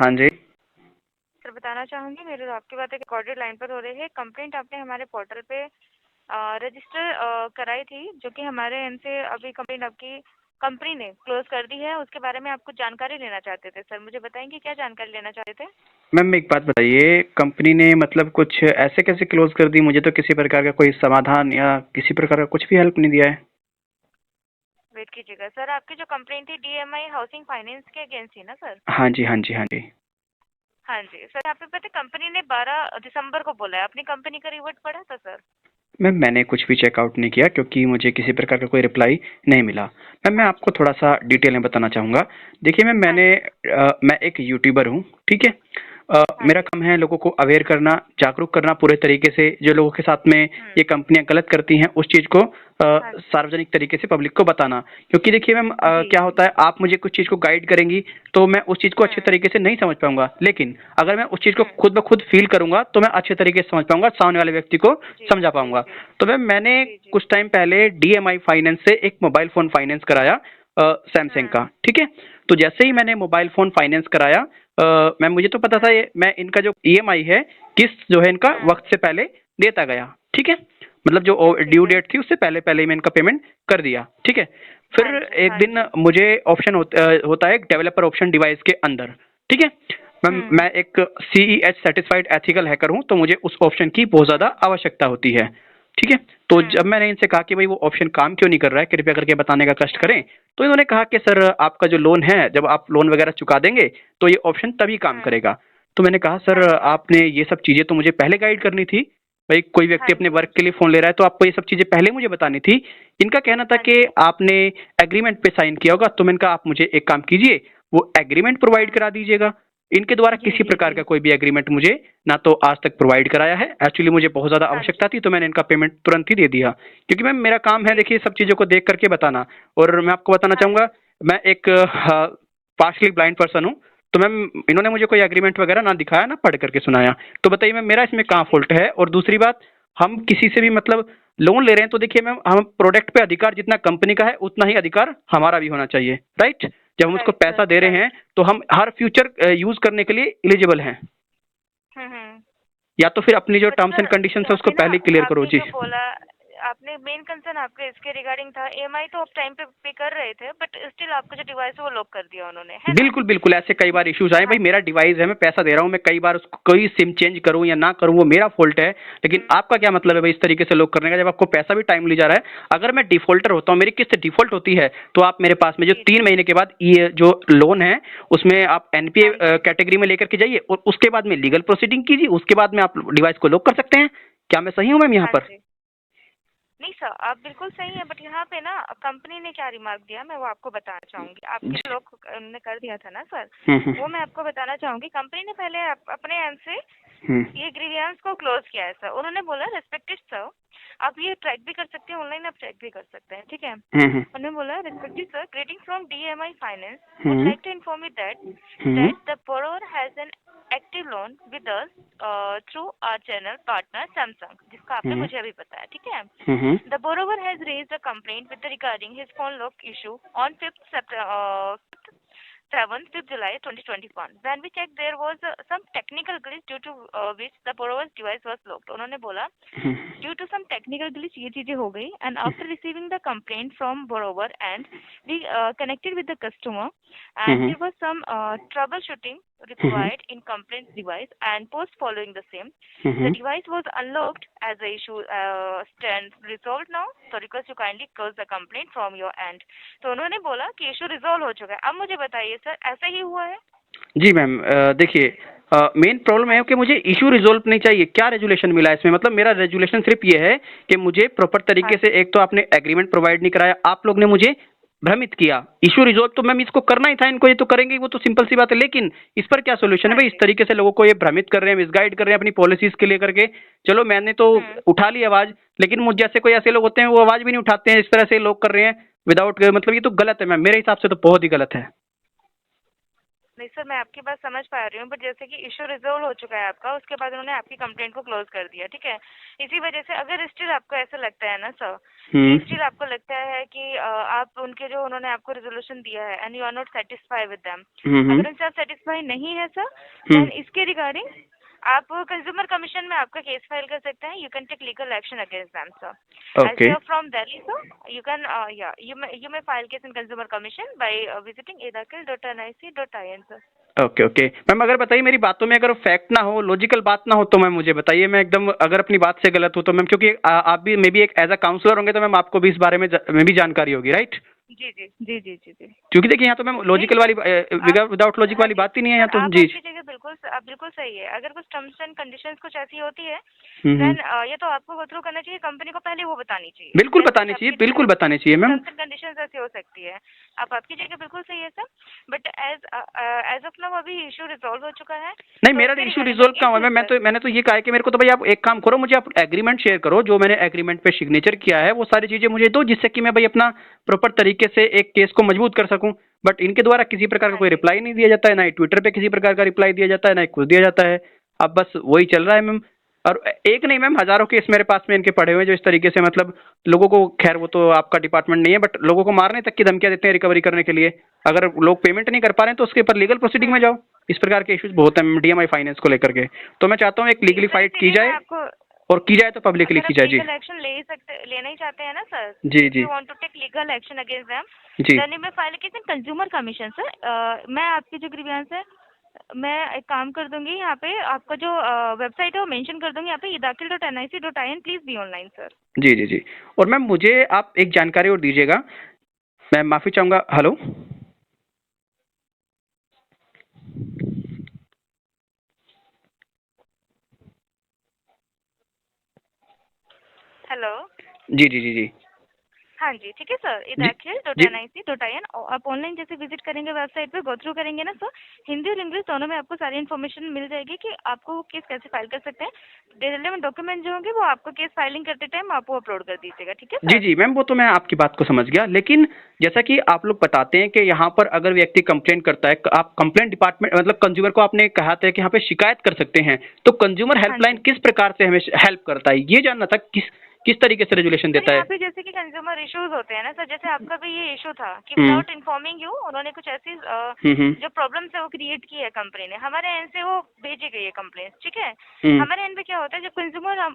हाँ जी। सर बताना चाहूँगी, मेरी आपकी बातें रिकॉर्डेड लाइन पर हो रही है। कंप्लेंट आपने हमारे पोर्टल पे रजिस्टर कराई थी, जो कि हमारे एंड से अभी कंप्लेंट आपकी कंपनी ने क्लोज कर दी है। उसके बारे में आप कुछ जानकारी लेना चाहते थे। सर मुझे बताएंगे क्या जानकारी लेना चाहते थे? मैम एक बात बताइए, कंपनी ने मतलब कुछ ऐसे कैसे क्लोज कर दी? मुझे तो किसी प्रकार का कोई समाधान या किसी प्रकार का कुछ भी हेल्प नहीं दिया है। वेट कीजिएगा सर, आपकी जो कंप्लेंट थी डीएमआई हाउसिंग फाइनेंस के अगेंस्ट थी ना सर? हाँ जी, हाँ जी, हाँ जी। हाँ जी सर, यहाँ पे पता है कंपनी ने 12 दिसंबर को बोला है। अपनी कंपनी का रिवर्ट पड़ा था सर? मैम मैंने कुछ भी चेकआउट नहीं किया क्योंकि मुझे किसी प्रकार का कोई रिप्लाई नहीं मिला। मैम मैं हाँ आपको जी। थोड़ा-सा डिटेल में बताना चाहूँगा। देखिए मैम हाँ जी। मैं एक यूट्यूबर हूँ, ठीक है? हाँ मेरा जी। काम है लोगों को अवेयर करना, जागरूक करना पूरे तरीके से, जो लोगों के साथ में हम्म। ये कंपनियाँ गलत करती हैं, उस चीज़ को हाँ जी। सार्वजनिक तरीके से पब्लिक को बताना। क्योंकि देखिए मैम जी क्या जी। होता है, आप मुझे कुछ चीज़ को गाइड करेंगी, तो मैं उस चीज़ को अच्छे हम्म। तरीके से नहीं समझ पाऊँगा। लेकिन अगर मैं उस चीज़ को हम्म। खुद ब खुद फ़ील करूँगा, तो मैं अच्छे तरीके से समझ पाऊँगा, सामने वाले व्यक्ति को जी समझा जी पाऊँगा। जी। तो मैम मैंने जी जी। कुछ टाइम पहले डीएमआई फाइनेंस से एक मोबाइल फ़ोन फाइनेंस कराया सैमसंग हम्म। का, ठीक है? तो जैसे ही हम्म। मैंने मोबाइल फ़ोन फाइनेंस कराया मैम मुझे तो पता था हम्म। ये मैं इनका जो ईएमआई है, किस्त जो है इनका हम्म। वक़्त से पहले देता गया, ठीक है? मतलब जो ठीक ड्यू है। डेट थी उससे पहले-पहले ही मैं इनका पेमेंट कर दिया, ठीक है? फिर हाँ जी एक हाँ दिन जी। मुझे ऑप्शन होता है डेवलपर ऑप्शन डिवाइस के अंदर, ठीक है? मैम हम्म। मैं एक सीईएच सर्टिफाइड एथिकल हैकर हूँ, तो मुझे उस ऑप्शन की बहुत ज़्यादा हम्म। आवश्यकता होती है, ठीक है? तो हम्म। जब मैंने इनसे कहा कि भाई वो ऑप्शन काम क्यों नहीं कर रहा है, कृपया करके बताने का कष्ट हम्म। करें, तो इन्होंने कहा कि सर आपका जो लोन है, जब आप लोन वगैरह चुका देंगे, तो ये ऑप्शन तभी काम हम्म। करेगा। तो मैंने कहा सर हाँ जी। आपने ये सब चीज़ें तो मुझे पहले गाइड करनी थी। भाई कोई व्यक्ति हाँ अपने जी। वर्क के लिए फ़ोन ले रहा है तो आपको ये सब चीज़ें पहले मुझे बतानी थी। इनका कहना था हाँ कि जी। आपने एग्रीमेंट पे साइन किया होगा, तो मैंने कहा आप मुझे एक काम कीजिए, वो एग्रीमेंट प्रोवाइड हम्म। करा दीजिएगा। इनके द्वारा जी किसी जी प्रकार जी। का कोई भी एग्रीमेंट मुझे ना तो आज तक प्रोवाइड कराया है। एक्चुअली मुझे बहुत ज़्यादा हाँ आवश्यकता जी। थी, तो मैंने इनका पेमेंट तुरंत ही दे दिया। क्योंकि मैम मेरा काम है जी देखिए जी। सब चीज़ों को देख करके बताना। और मैं आपको बताना हाँ चाहूँगा, जी। मैं एक पार्शियली ब्लाइंड पर्सन हूँ, तो मैम इन्होंने मुझे कोई एग्रीमेंट वगैरह ना दिखाया, ना पढ़ करके सुनाया। तो बताइए मैम मेरा इसमें जी कहाँ जी। फ़ॉल्ट है? और दूसरी बात, हम किसी से भी मतलब लोन ले रहे हैं तो देखिए मैम हम प्रोडक्ट पे अधिकार जितना कंपनी का है, उतना ही अधिकार हमारा भी होना चाहिए, राइट? जब हम उसको राइट पैसा सर दे रहे हैं, राइट। तो हम हर फ्यूचर यूज़ करने के लिए एलिजिबल हैं। हम्म। या तो फिर अपनी जो but terms sir and conditions है यहाँ उसको पे ना पहले ही क्लियर करो आपने जी। जो बोला, आपने मेन कंसर्न आपका इसके रिगार्डिंग था। ईएमआई तो आप टाइम पे पे कर रहे थे, बट स्टिल आपका जो डिवाइस है वो लॉक कर दिया उन्होंने, है ना? बिल्कुल, बिल्कुल ऐसे कई बार इश्यूज़ आए। भाई हाँ मेरा जी। डिवाइस है, मैं पैसा दे रहा हूँ, मैं कई बार उसको कोई सिम चेंज करूँ या ना करूँ वो मेरा फ़ॉल्ट है। लेकिन हम्म। आपका क्या मतलब है भाई इस तरीके से लॉक करने का जब आपको पैसा भी टाइमली जा रहा है। अगर मैं डिफ़ॉल्टर होता हूँ, मेरी किस्त डिफ़ॉल्ट होती है, तो आप मेरे पास में जो जी 3 जी। महीने के बाद ये जो लोन है, उसमें आप एनपीए हाँ जी। कैटेगरी में लेकर के जाइए और उसके बाद में लीगल प्रोसीडिंग कीजिए, उसके बाद में आप डिवाइस को लॉक कर सकते हैं। क्या मैं सही हूँ मैम यहाँ हाँ पर? जी। नहीं सर, आप बिल्कुल सही हैं, बट यहाँ पे ना कंपनी ने क्या रिमार्क दिया मैं वो आपको बताना चाहूंगी। आपके जी। ब्लॉक उन्होंने कर दिया था ना सर, हुँ, हुँ। वो मैं आपको बताना चाहूंगी। कंपनी ने पहले अपने एंड से हुँ। ये ग्रीवियंस को क्लोज किया है सर। उन्होंने बोला रिस्पेक्टेड सर, आप ये ट्रैक भी कर सकते हैं ऑनलाइन, आप ट्रैक भी कर सकते हैं, ठीक है? हुँ, हुँ। उन्होंने बोला respected sir, greeting from DMI Finance, would hmm. like to inform you that hmm. the borrower has an active loan with us through our channel partner Samsung, जिसका आपने हुँ। मुझे अभी बताया, ठीक है? हुँ, हुँ। The borrower has raised a complaint with regarding his phone lock issue on 5th July 2021. When we checked, there was some technical glitch due to which the borrower's device was locked. उन्होंने बोला हुँ। Due to some technical glitch ये चीजें हो गई, and after receiving the complaint from borrower and we connected with the customer हुँ, and हुँ। There was some trouble shooting हुँ, हुँ। required in complaint device, and post following the same हुँ, the हुँ। device was unlocked as the issue stands resolved now, so request you kindly close the complaint from your end. तो उन्होंने बोला कि issue resolve हो चुका है। अब मुझे बताइए सर, ऐसा ही हुआ है? जी मैम देखिए मेन प्रॉब्लम हाँ है कि जी। मुझे इशू रिजॉल्व नहीं चाहिए। क्या रेजुलेशन मिला है इसमें? मतलब मेरा रेजुलेशन सिर्फ ये है कि मुझे प्रॉपर हाँ तरीके से जी। एक तो आपने एग्रीमेंट प्रोवाइड नहीं कराया, आप लोग ने मुझे भ्रमित किया। इशू रिजॉल्व तो मैम इसको करना ही था, इनको ये तो करेंगे, वो तो सिंपल सी बात है। लेकिन इस पर क्या सोल्यूशन है हाँ भाई? इस जी। तरीके से लोगों को ये भ्रमित कर रहे हैं, मिसगाइड कर रहे हैं अपनी पॉलिसीज के लेकर के। चलो मैंने तो हम्म। उठा ली आवाज, लेकिन मुझ जैसे कोई ऐसे लोग होते हैं वो आवाज भी नहीं उठाते हैं, इस तरह से लोग कर रहे हैं विदाउट मतलब ये तो गलत है मैम, मेरे हिसाब से तो बहुत ही गलत है। नहीं सर, मैं आपकी बात समझ पा रही हूँ, बट जैसे कि इशू रिजोल्व हो चुका है आपका, उसके बाद उन्होंने आपकी कंप्लेंट को क्लोज कर दिया, ठीक है। इसी वजह से अगर स्टिल आपको ऐसा लगता है ना सर, कि स्टिल आपको लगता है कि आप उनके जो उन्होंने आपको रेजोल्यूशन दिया है and you are not satisfy with them, अगर उनसे आप सेटिस्फाई नहीं है सर, देन इसके रिगार्डिंग आप कंज्यूमर कमीशन में आपका केस फाइल कर सकते हैं। You can take legal action against them sir. As okay you are from Delhi sir, you can you may file case in consumer commission by visiting edakil.nic.in sir। Okay okay ma'am, अगर बताइए मेरी बातों में अगर fact ना हो, logical बात ना हो, तो मैम मुझे बताइए। मैं एकदम अगर अपनी बात से गलत हूँ तो मैम, क्योंकि आप भी मे बी एक एज अ काउंसलर होंगे, तो मैम आपको भी इस बारे में भी जानकारी होगी, राइट? जी जी जी जी जी जी। क्योंकि देखिए यहाँ तो मैम नहीं लॉजिकल सर, वाली विदाउट लॉजिक हाँ वाली जी बात ही नहीं है यहाँ सर, तो। आप जी। आपकी जगह बिल्कुल आप बिल्कुल सही है। अगर कुछ टर्म्स एंड कंडीशंस कुछ ऐसी होती है, हम्म। देन ये तो आपको गो थ्रू करना चाहिए, कंपनी को पहले वो बतानी चाहिए। बिल्कुल जैसे कि बताने चाहिए, आपकी बिल्कुल बताने चाहिए मैम। टर्म्स एंड कंडीशंस ऐसी हो सकती है। आप आपकी जगह बिल्कुल सही है sir, but as of now अभी इशू रिजॉल्व हो चुका है, नहीं, तो मेरा उसके इशू रिगार्डिंग रिजोल्व कहाँ हुआ है? सर। मैंने तो ये कहा है कि मेरे को तो भाई आप एक काम करो, मुझे आप एग्रीमेंट शेयर करो, जो मैंने एग्रीमेंट पे सिग्नेचर किया है वो सारी चीजें मुझे दो, जिससे कि मैं भाई अपना प्रॉपर तरीके से एक केस को मजबूत कर सकूं। बट इनके द्वारा किसी प्रकार का हाँ कोई जी। रिप्लाई नहीं दिया जाता है, ना ही ट्विटर पे किसी प्रकार का रिप्लाई दिया जाता है, ना ही कुछ दिया जाता है। अब बस वही चल रहा है मैम। और एक नहीं मैम, हजारों केस मेरे पास में इनके पड़े हुए हैं, जो इस तरीके से मतलब लोगों को, खैर वो तो आपका डिपार्टमेंट नहीं है, बट लोगों को मारने तक की धमकियां देते हैं रिकवरी करने के लिए। अगर लोग पेमेंट नहीं कर पा रहे हैं तो उसके ऊपर लीगल प्रोसीडिंग में जाओ। इस प्रकार के इश्यूज बहुत हैं डीएमआई फाइनेंस को लेकर के। तो मैं चाहता हूँ एक जी लीगली सर, फाइट की इसीलिए मैं जाए, आपको, और की जाए तो पब्लिकली अगर की आप जाए। जी लीगल एक्शन लेना ही चाहते हैं ना सर, जी इफ जी you want to take legal action against them, जी। Then you may file case in consumer commission sir. मैं आपकी जो ग्रीवियंस है, मैं एक काम कर दूंगी, यहाँ पे आपका जो वेबसाइट है वो मेंशन कर दूंगी यहाँ पे, edakil.nic.in, please be online sir. जी जी जी। और मैम मुझे आप एक जानकारी और दीजिएगा, मैं माफ़ी चाहूँगा। हेलो। हेलो। जी जी जी जी हाँ जी, ठीक है सर, जी जी। edakil.nic.in। आप ऑनलाइन जैसे विजिट करेंगे वेबसाइट पे, गो थ्रू करेंगे ना सर, हिंदी और इंग्लिश दोनों में आपको सारी इन्फॉर्मेशन मिल जाएगी कि आपको वो केस कैसे फाइल कर सकते हैं। रिलेवेंट डॉक्यूमेंट जो होंगे वो आपको केस फाइलिंग करते टाइम आप वो अपलोड कर दीजिएगा, ठीक है जी सर। जी मैम, वो तो मैं आपकी बात को समझ गया, लेकिन जैसा कि आप लोग बताते हैं कि यहाँ पर अगर व्यक्ति कंप्लेंट करता है, आप कंप्लेंट डिपार्टमेंट मतलब कंज्यूमर को आपने कहा था कि यहाँ पे शिकायत कर सकते हैं, तो कंज्यूमर हाँ हेल्पलाइन जी किस प्रकार से हमें हेल्प करता है, ये जानना था, किस किस तरीके से रेजुलेशन सर, देता यहाँ है? पे जैसे कि कंज्यूमर इश्यूज होते हैं ना सर, जैसे आपका भी ये इशू था कि हम्म विदाउट इन्फॉर्मिंग यू उन्होंने कुछ ऐसी हम्म जो प्रॉब्लम्स है वो क्रिएट की है कंपनी ने, हमारे एंड से वो भेजी गई है कंप्लेंट, ठीक है। हम्म हमारे एंड पे क्या होता है, जब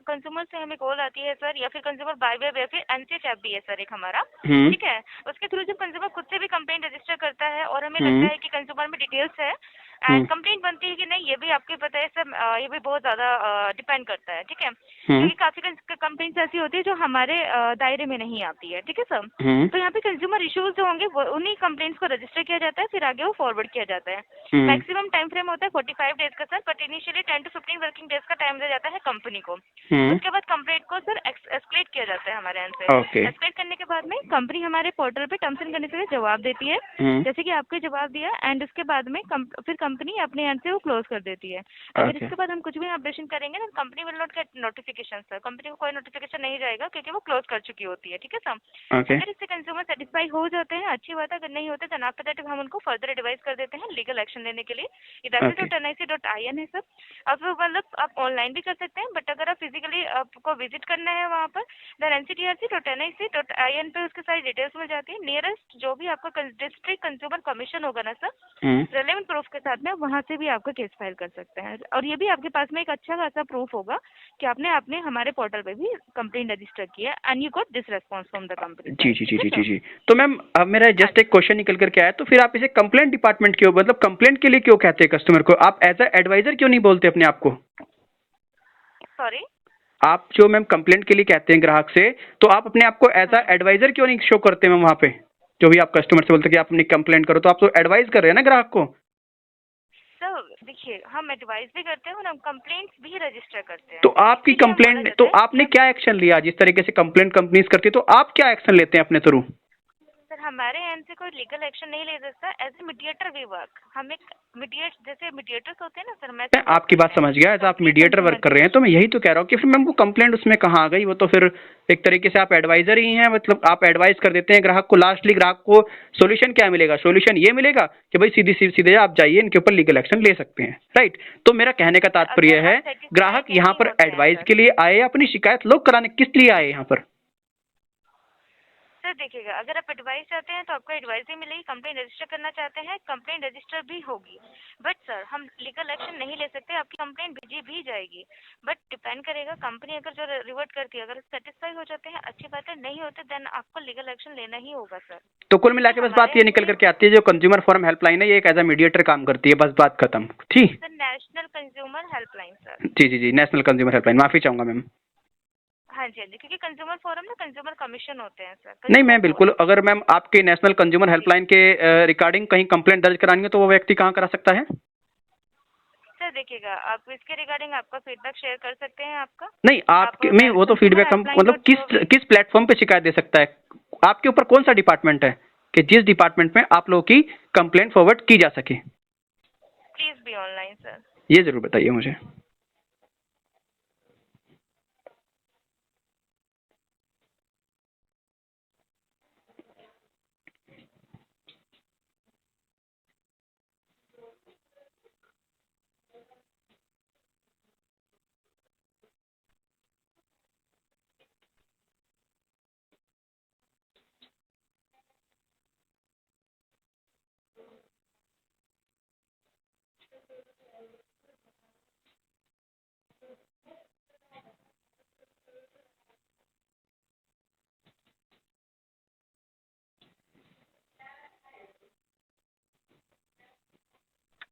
कंज्यूमर से हमें कॉल आती है सर, या फिर कंज्यूमर बाय वेब या फिर एनसीएच ऐप भी है सर एक हमारा, हम्म ठीक है। उसके थ्रू जब कंज्यूमर खुद से भी कंप्लेंट रजिस्टर करता है और हमें लगता हम्म है कि कंज्यूमर में डिटेल्स है हम्म एंड कंप्लेंट बनती है कि नहीं, ये भी आपको पता है सर, ये भी बहुत ज़्यादा डिपेंड करता है, ठीक है। हम्म क्योंकि काफ़ी कंप्लेंट्स ऐसी होती है जो हमारे दायरे में नहीं आती है, ठीक है सर। हम्म तो यहाँ पे कंज्यूमर इश्यूज जो होंगे वो उन्हीं कंप्लेंट्स को रजिस्टर किया जाता है, फिर आगे वो फॉरवर्ड किया जाता है। हम्म मैक्सिमम टाइम फ्रेम होता है 45 डेज का sir, but initially 10 to 15 working days का टाइम दिया जाता है कंपनी को। हम्म उसके बाद कंप्लेंट को सर एस्केलेट किया जाता है हमारे एंड से। ओके। एस्केलेट करने के बाद में कंपनी हमारे पोर्टल पे टर्म्स एंड कंडीशन से जवाब देती है, हम्म जैसे कि आपको जवाब दिया, एंड उसके बाद में फिर कंपनी अपने एंड से वो क्लोज कर देती है। अगर ओके इसके बाद हम कुछ भी अपडेशन करेंगे ना, company will not get notification sir, company को कोई नोटिफिकेशन नहीं जाएगा क्योंकि वो क्लोज कर चुकी होती है, ठीक है सर। ओके अगर इससे कंज्यूमर सेटिस्फाई हो जाते हैं, अच्छी बात है, अगर नहीं होते तो आफ्टर दैट हम उनको फर्दर एडवाइस कर देते हैं लीगल एक्शन लेने के लिए। ओके edakil.nic.in है सर। अब मतलब आप ऑनलाइन भी कर सकते हैं, बट अगर आप फिजिकली आपको विजिट करना है वहाँ पर, देन nctrc.nic.in पे उसके सारी डिटेल्स मिल जाती है। नियरेस्ट जो भी आपका डिस्ट्रिक्ट कंज्यूमर कमीशन होगा ना सर, रेलेवेंट प्रूफ के साथ में वहाँ से भी आपका केस फाइल कर सकते हैं, और ये भी आपके पास में एक अच्छा खासा प्रूफ होगा कि आपने हमारे पोर्टल पे भी कंप्लेंट रजिस्टर किया and you got this response from the company, जी जी जी ठीक है जी जी सर। जी। तो मैम अब मेरा हाँ जस्ट जी एक क्वेश्चन निकल करके आया, तो फिर आप इसे कंप्लेंट डिपार्टमेंट क्यों, मतलब कंप्लेंट के लिए क्यों कहते हैं कस्टमर को? आप एज अ एडवाइजर क्यों नहीं बोलते अपने आप को? सॉरी। आप जो मैम कंप्लेंट के लिए कहते हैं ग्राहक से, तो आप अपने आप को एज अ एडवाइजर क्यों नहीं शो करते मैम वहाँ पे? जो भी आप कस्टमर से बोलते हैं कि आप अपनी कंप्लेंट करो, तो आप तो एडवाइस कर रहे हैं ना ग्राहक को। सर देखिए, हम एडवाइस भी करते हैं और हम कंप्लेंट्स भी रजिस्टर करते हैं, तो आपकी इसीलिए हम बोला कंप्लेंट, तो जाता है कि आपने आप, क्या एक्शन लिया? जिस तरीके से कंप्लेंट कंपनीज करती है, तो आप क्या एक्शन लेते हैं अपने थ्रू? सर सर हमारे एंड से कोई लीगल एक्शन नहीं ले सकता। As a mediator we work, हम एक जैसे मीडिएटर्स होते हैं ना सर, मैं मैं आपकी बात समझ गया, एज आप मीडिएटर वर्क कर रहे हैं, तो मैं यही तो कह रहा हूँ कि फिर मैम वो कंप्लेंट उसमें कहाँ आ गई? वो तो फिर एक तरीके से आप एडवाइजर ही हैं, मतलब आप एडवाइस कर देते हैं ग्राहक को, लास्टली ग्राहक को सोल्यूशन क्या मिलेगा? सोल्यूशन ये मिलेगा कि भाई सीधे आप जाइए, इनके ऊपर लीगल एक्शन ले सकते हैं, राइट? तो मेरा कहने का तात्पर्य है, ग्राहक यहाँ पर एडवाइस के लिए आए, अपनी शिकायत लोग कराने किस लिए आए यहाँ पर? सर देखिएगा, अगर आप एडवाइस चाहते हैं तो आपको एडवाइस ही मिलेगी। कंप्लेंट रजिस्टर करना चाहते हैं, कंप्लेंट रजिस्टर भी होगी। बट सर हम लीगल एक्शन नहीं ले सकते, आपकी कंप्लेंट भेजी भी जाएगी। बट डिपेंड करेगा, कंपनी अगर जो रिवर्ट करती है, अगर सेटिस्फाई हो जाते हैं अच्छी बात है, नहीं होते देन आपको लीगल एक्शन लेना ही होगा सर। तो कुल मिला के बस बात ये निकल करके आती है, जो कंज्यूमर फोरम हेल्पलाइन है ये एक एज ए मीडिएटर काम करती है, बस बात खत्म। ठीक sir national consumer helpline sir. जी, नेशनल कंज्यूमर हेल्पलाइन, माफी चाहूंगा मैम। हाँ जी, हाँ जी, क्योंकि कंज्यूमर फोरम ना कंज्यूमर कमीशन होते हैं सर। नहीं, मैं बिल्कुल, अगर मैम आपके नेशनल कंज्यूमर हेल्पलाइन के रिगार्डिंग कहीं कंप्लेंट दर्ज करानी है तो वो व्यक्ति कहाँ करा सकता है? सर देखिएगा, आप इसके रिगार्डिंग आपका फीडबैक शेयर कर सकते हैं आपका। नहीं, आपके में वो तो फीडबैक हम मतलब किस प्लेटफॉर्म पे शिकायत दे सकता है? आपके ऊपर कौन सा डिपार्टमेंट है कि जिस डिपार्टमेंट में आप लोगों की कंप्लेंट फॉरवर्ड की जा सके? Please be online sir. ये जरूर बताइए मुझे।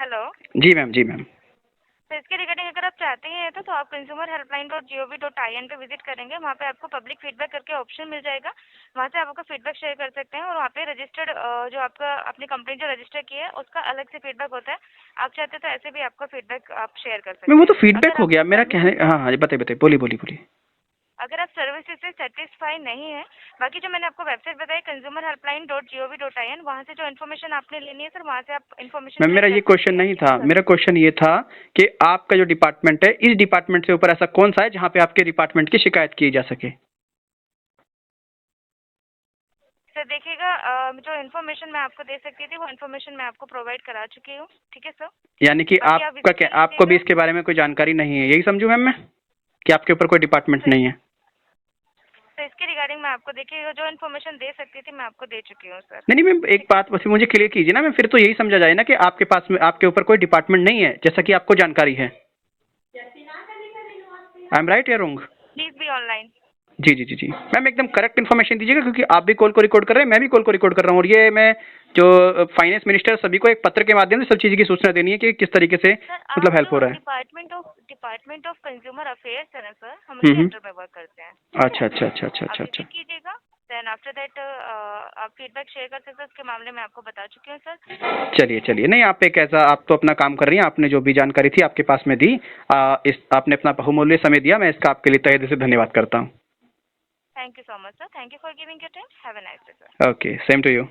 हेलो। जी मैम। तो इसके रिगार्डिंग अगर आप चाहते हैं तो आप consumerhelpline.gov.in पे विजिट करेंगे, वहाँ पे आपको पब्लिक फीडबैक करके ऑप्शन मिल जाएगा। वहाँ से आप आपका फीडबैक शेयर कर सकते हैं और वहाँ पे रजिस्टर्ड जो आपका अपनी कंप्लेंट जो रजिस्टर की है उसका अलग से फीडबैक होता है। आप चाहते हैं तो ऐसे भी आपका फीडबैक आप शेयर कर सकते मैं वो हैं। तो फीडबैक हो गया मेरा कहने, हाँ बताइए, बोलिए। अगर आप सर्विसेज से सेटिस्फाई नहीं है, बाकी जो मैंने आपको वेबसाइट बताई consumerhelpline.gov.in, वहाँ से जो इन्फॉर्मेशन आपने लेनी है सर, वहाँ से आप इन्फॉर्मेशन मैम मेरा ये क्वेश्चन नहीं था, मेरा क्वेश्चन ये था कि आपका जो डिपार्टमेंट है, इस डिपार्टमेंट से ऊपर ऐसा कौन सा है जहाँ पे आपके डिपार्टमेंट की शिकायत की जा सके? सर देखिएगा, जो इन्फॉर्मेशन मैं आपको दे सकती थी वो इन्फॉर्मेशन मैं आपको प्रोवाइड करा चुकी हूँ। ठीक है सर। यानी कि आपको भी इसके बारे में कोई जानकारी नहीं है, यही समझूं मैम मैं, कि आपके ऊपर कोई डिपार्टमेंट नहीं है? तो इसके रिगार्डिंग मैं आपको देखिएगा जो इन्फॉर्मेशन दे सकती थी मैं आपको दे चुकी हूँ सर। नहीं मैम, एक बात बस मुझे क्लियर कीजिए ना मैम, फिर तो यही समझा जाए ना कि आपके पास में आपके ऊपर कोई डिपार्टमेंट नहीं है जैसा कि आपको जानकारी है। आई एम राइट या रॉन्ग? Please be online. जी मैम, एकदम करेक्ट इन्फॉर्मेशन दीजिएगा, क्योंकि आप भी कॉल को रिकॉर्ड कर रहे हैं, मैं भी कॉल को रिकॉर्ड कर रहा हूँ, और ये मैं जो फाइनेंस मिनिस्टर सभी को एक पत्र के माध्यम से सब चीज़ की सूचना देनी है कि किस तरीके से मतलब हेल्प हो रहा है। डिपार्टमेंट ऑफ कंज्यूमर अफेयर्स है ना सर, हम उसी अंडर में वर्क करते हैं। अच्छा। कीजिएगा, देन आफ्टर दैट आप फीडबैक शेयर कर सकते हैं, उसके मामले में आपको बता चुकी हूँ सर। चलिए, नहीं आप एक ऐसा, आप तो अपना काम कर रही हैं, आपने जो भी जानकारी थी आपके पास में दी, आपने अपना बहुमूल्य समय दिया, मैं इसका आपके लिए तहे दिल से धन्यवाद करता हूँ। Thank you so much sir, thank you for giving your time, have a nice day sir. Okay, same to you.